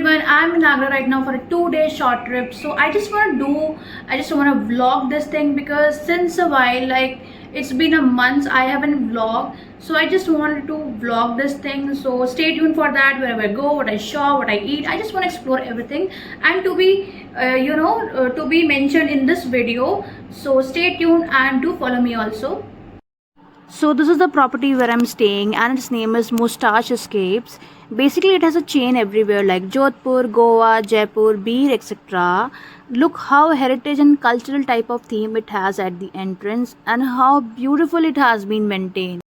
everyone, I'm in Agra right now for a 2 day short trip. So I just want to vlog this thing because since a while, like it's been a month, I haven't vlogged. So I just wanted to vlog this thing. So stay tuned for that. Wherever I go, what I shop, what I eat, I just want to explore everything and to be mentioned in this video. So stay tuned and do follow me also. So this is the property where I'm staying and its name is Moustache Escapes. Basically it has a chain everywhere like Jodhpur, Goa, Jaipur, Beer, etc. Look how heritage and cultural type of theme it has at the entrance and how beautiful it has been maintained.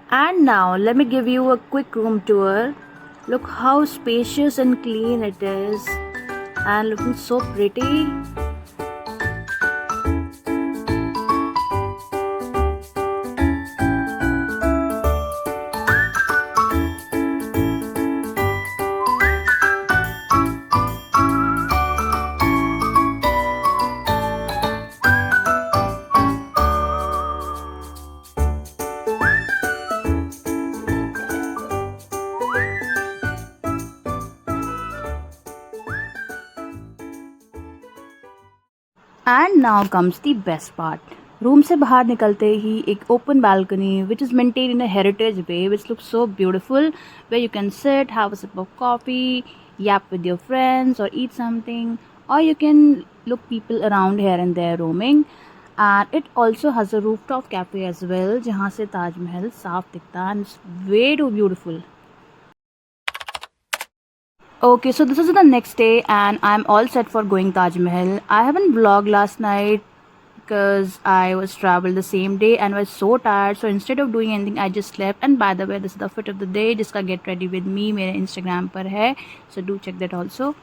And now let me give you a quick room tour. Look how spacious and clean it is and looking so pretty. And now comes the best part. Room से बाहर निकलते ही एक open balcony which is maintain in a heritage way which looks so beautiful way you can sit have a sip of coffee, yap with your friends or eat something, or you can look people around here and there roaming. And it also has a rooftop cafe as well जहाँ से ताजमहल साफ दिखता है and it's way too beautiful. Okay, so this is the next day and I'm all set for going Taj Mahal. I haven't vlogged last night because I was traveled the same day and was so tired. So instead of doing anything, I just slept. And by the way, this is the fit of the day. जिसका get ready with me मेरे Instagram पर है. So do check that also.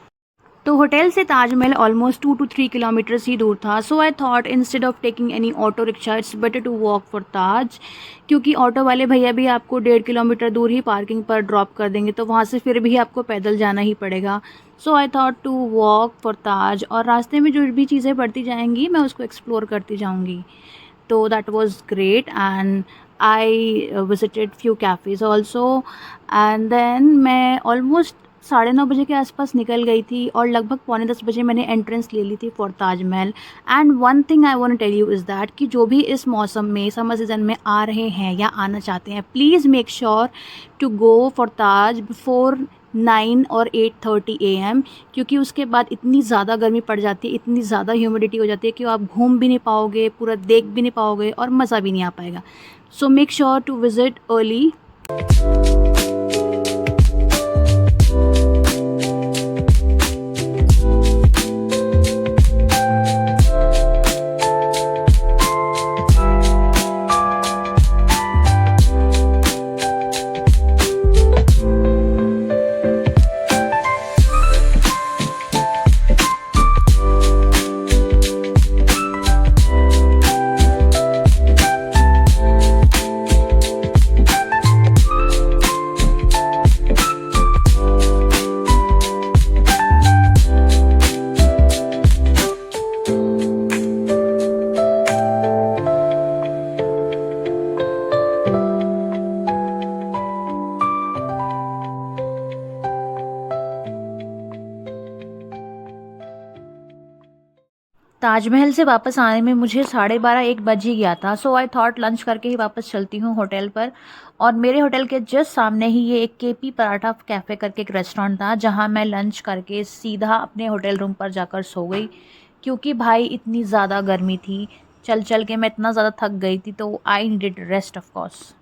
तो hotel से Taj Mahal almost 2 to 3 kilometres ही दूर था. सो I thought instead of taking any auto rickshaw it's better to walk for ताज, क्योंकि auto वाले भैया भी आपको 1.5 किलोमीटर दूर ही पार्किंग पर ड्रॉप कर देंगे, तो वहाँ से फिर भी आपको पैदल जाना ही पड़ेगा. So I thought to walk for Taj और रास्ते में जो भी चीज़ें पड़ती जाएंगी मैं उसको एक्सप्लोर करती जाऊँगी. तो that was great and I visited few cafes also. And then मैं ऑलमोस्ट 9:30 के आसपास निकल गई थी और लगभग 9:45 मैंने एंट्रेंस ले ली थी for Taj Mahal. And one thing I want to tell you is that कि जो भी इस मौसम में समर सीज़न में आ रहे हैं या आना चाहते हैं, please make sure to go for Taj before 9 और 8:30 AM, क्योंकि उसके बाद इतनी ज़्यादा गर्मी पड़ जाती है, इतनी ज़्यादा ह्यूमिडिटी हो जाती है कि आप घूम भी नहीं पाओगे, पूरा देख भी नहीं पाओगे और मज़ा भी नहीं आ पाएगा. So make sure to visit early. Taj Mahal से वापस आने में मुझे 12:30-1 बज ही गया था. सो आई थॉट लंच करके ही वापस चलती हूँ होटल पर. और मेरे होटल के जस्ट सामने ही ये एक केपी पराठा कैफ़े करके एक रेस्टोरेंट था जहाँ मैं लंच करके सीधा अपने होटल रूम पर जाकर सो गई, क्योंकि भाई इतनी ज़्यादा गर्मी थी. चल चल के मैं इतना ज़्यादा थक गई थी, तो I needed rest of course.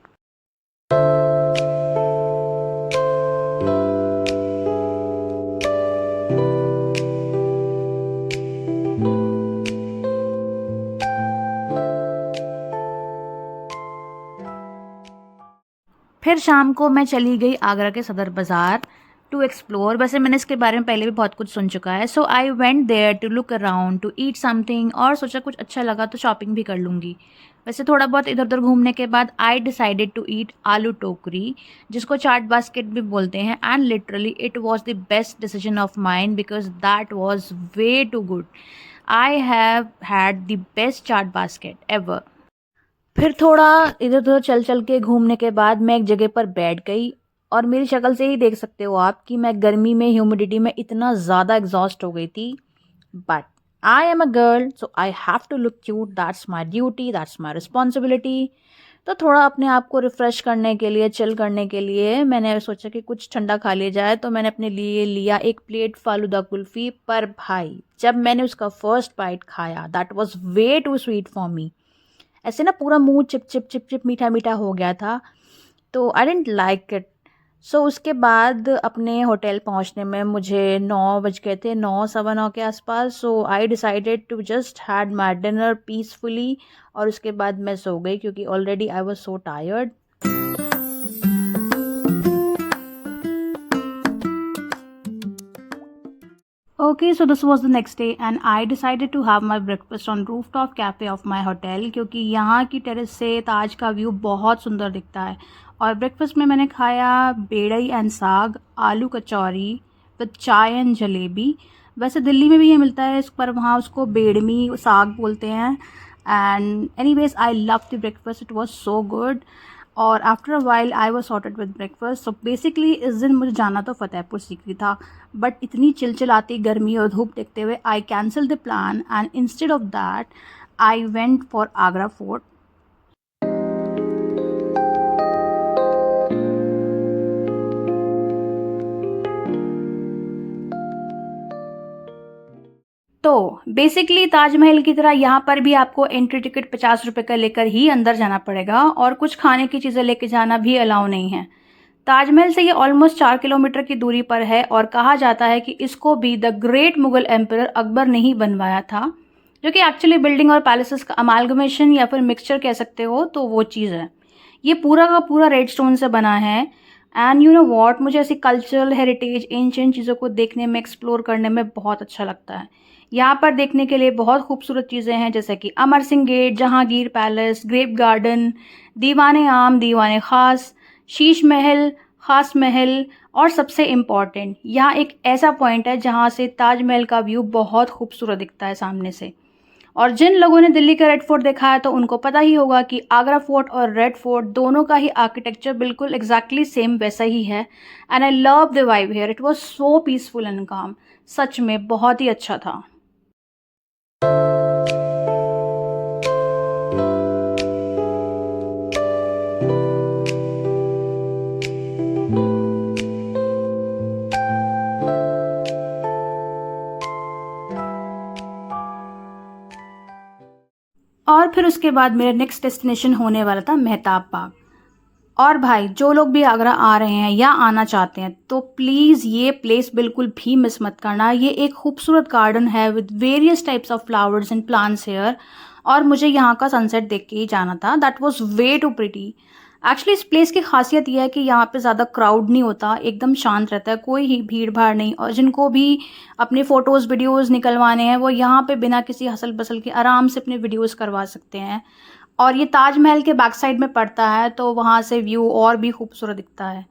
फिर शाम को मैं चली गई आगरा के सदर बाज़ार टू एक्सप्लोर. वैसे मैंने इसके बारे में पहले भी बहुत कुछ सुन चुका है. So I went there to look around, to eat something, और सोचा कुछ अच्छा लगा तो शॉपिंग भी कर लूँगी. वैसे थोड़ा बहुत इधर उधर घूमने के बाद आई डिसाइडेड टू ईट आलू टोकरी, जिसको चाट बास्केट भी बोलते हैं. And literally it was the best decision of mine because that was way too good. I have had the best chaat basket ever. फिर थोड़ा इधर उधर चल चल के घूमने के बाद मैं एक जगह पर बैठ गई और मेरी शक्ल से ही देख सकते हो आप कि मैं गर्मी में ह्यूमिडिटी में इतना ज़्यादा एग्जॉस्ट हो गई थी। But I am a girl, so I have to look cute, that's my duty, that's my responsibility. तो थोड़ा अपने आप को रिफ़्रेश करने के लिए, चिल करने के लिए मैंने सोचा कि कुछ ठंडा खा लिया जाए, तो मैंने अपने लिए लिया एक प्लेट फ़ालूदा कुल्फ़ी। पर भाई जब मैंने उसका फर्स्ट बाइट खाया, that was way too sweet for me. ऐसे ना पूरा मुँह चिप चिप चिप चिप मीठा-मीठा हो गया था, तो I didn't like it. So उसके बाद अपने होटल पहुंचने में मुझे 9 बज गए थे, 9 सवा 9 के आसपास। So I decided to just had my dinner peacefully, और उसके बाद मैं सो गई क्योंकि already I was so tired. Okay, so this was the next day and I decided to have my breakfast on rooftop cafe of my hotel, क्योंकि यहाँ की टेरेस से ताज का व्यू बहुत सुंदर दिखता है। और ब्रेकफास्ट में मैंने खाया बेड़ई एंड साग, आलू कचौरी विद चाय एंड जलेबी। वैसे दिल्ली में भी ये मिलता है, इस पर वहाँ उसको बेड़मी साग बोलते हैं। And anyways I love the breakfast, it was so good. और after a while I was sorted with breakfast. So basically इस दिन मुझे जाना तो फतेहपुर सीकरी था, बट इतनी चिलचिलाती गर्मी और धूप देखते हुए I cancel the plan and instead of that I went for Agra fort. तो बेसिकली ताजमहल की तरह यहाँ पर भी आपको एंट्री टिकट 50 रुपये का लेकर ही अंदर जाना पड़ेगा, और कुछ खाने की चीज़ें लेके जाना भी अलाउ नहीं है। ताजमहल से ये ऑलमोस्ट 4 किलोमीटर की दूरी पर है, और कहा जाता है कि इसको भी the great Mughal emperor Akbar ने ही बनवाया था, जो कि एक्चुअली बिल्डिंग और पैलेसेस का अमालगमेशन या फिर मिक्सचर कह सकते हो, तो वो चीज़ है। ये पूरा का पूरा रेड स्टोन से बना है। एंड यू नो वॉट, मुझे ऐसी कल्चरल हेरिटेज एंशिएंट चीज़ों को देखने में, एक्सप्लोर करने में बहुत अच्छा लगता है। यहाँ पर देखने के लिए बहुत खूबसूरत चीज़ें हैं, जैसे कि Amar Singh gate, Jahangir palace, grape garden, Diwane Aam, दीवाने ख़ास, शीश महल, खास महल, और सबसे इम्पॉर्टेंट यहाँ एक ऐसा पॉइंट है जहाँ से ताजमहल का व्यू बहुत खूबसूरत दिखता है सामने से। और जिन लोगों ने दिल्ली का रेड फोर्ट देखा है तो उनको पता ही होगा कि आगरा फोर्ट और रेड फोर्ट दोनों का ही आर्किटेक्चर बिल्कुल एग्जैक्टली सेम वैसा ही है। And I love the vibe here, it was so peaceful and काम। सच में बहुत ही अच्छा था। और फिर उसके बाद मेरा नेक्स्ट डेस्टिनेशन होने वाला था मेहताब बाग। और भाई जो लोग भी आगरा आ रहे हैं या आना चाहते हैं तो प्लीज़ ये प्लेस बिल्कुल भी मिस मत करना। ये एक खूबसूरत गार्डन है with various types of flowers and plants here, और मुझे यहाँ का सनसेट देख के ही जाना था। That was way too pretty. Actually इस प्लेस की खासियत यह है कि यहाँ पे ज़्यादा क्राउड नहीं होता, एकदम शांत रहता है, कोई ही भीड़ भाड़ नहीं। और जिनको भी अपने फ़ोटोज़ वीडियोज़ निकलवाने हैं वो यहाँ पे बिना किसी हसल बसल के आराम से अपने वीडियोज़ करवा सकते हैं। और ये ताजमहल के बैक साइड में पड़ता है, तो वहाँ से व्यू और भी खूबसूरत दिखता है।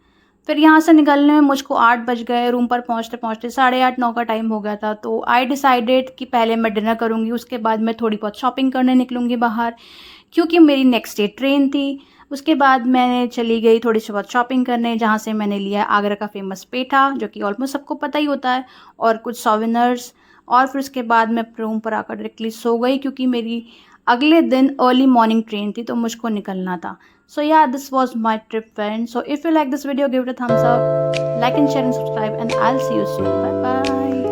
फिर यहाँ से निकलने में मुझको 8 बज गए, रूम पर पहुँचते पहुँचते 8:30-9 का टाइम हो गया था। तो आई डिसाइडेड कि पहले मैं डिनर करूँगी, उसके बाद मैं थोड़ी बहुत शॉपिंग करने निकलूँगी बाहर, क्योंकि मेरी नेक्स्ट डे ट्रेन थी। उसके बाद मैंने चली गई थोड़ी सी बहुत शॉपिंग करने, जहाँ से मैंने लिया आगरा का फेमस पेठा, जो कि ऑलमोस्ट सबको पता ही होता है, और कुछ सोवेनिर्स। और फिर उसके बाद मैं रूम पर आकर डायरेक्टली सो गई, क्योंकि मेरी अगले दिन अर्ली मॉर्निंग ट्रेन थी, तो मुझको निकलना था। So yeah, this was my trip friends. So if you like this video, give it a thumbs up, like and share and subscribe, and I'll see you soon. Bye bye.